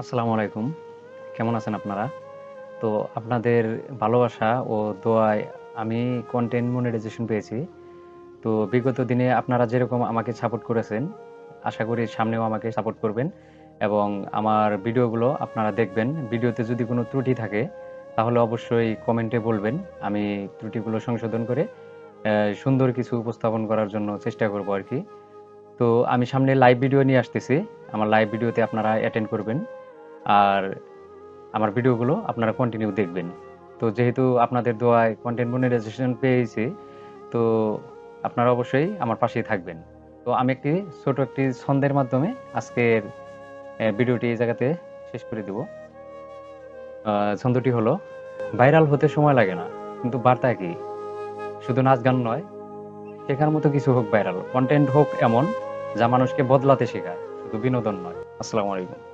আসসালামু আলাইকুম। কেমন আছেন আপনারা? তো আপনাদের ভালোবাসা ও দোয়ায় আমি কনটেন্ট মনিটাইজেশন পেয়েছি। তো বিগত দিনে আপনারা যেরকম আমাকে সাপোর্ট করেছেন, আশা করি সামনেও আমাকে সাপোর্ট করবেন এবং আমার ভিডিওগুলো আপনারা দেখবেন। ভিডিওতে যদি কোনো ত্রুটি থাকে, তাহলে অবশ্যই কমেন্টে বলবেন। আমি ত্রুটিগুলো সংশোধন করে সুন্দর কিছু উপস্থাপন করার জন্য চেষ্টা করব আরকি। তো আমি সামনে লাইভ ভিডিও নিয়ে আসতেছি। আমার লাইভ ভিডিওতে আপনারা অ্যাটেন্ড করবেন। আর আমার ভিডিওগুলো আপনারা কন্টিনিউ দেখবেন। তো যেহেতু আপনাদের দোয়ায় কনটেন্ট মনিটাইজেশন পেয়েছি, তো আপনারা অবশ্যই আমার পাশেই থাকবেন। তো আমি ছোট একটি ছন্দের মাধ্যমে আজকের ভিডিওটি এই জায়গাতে শেষ করে দিব। ছন্দটি হলো, ভাইরাল হতে সময় লাগে না, কিন্তু বার্তা একই। শুধু নাচ গান নয়, শেখার মতো কিছু হোক ভাইরাল। কনটেন্ট হোক এমন, যা মানুষকে বদলাতে শেখায়, শুধু বিনোদন নয়। আসসালামু আলাইকুম।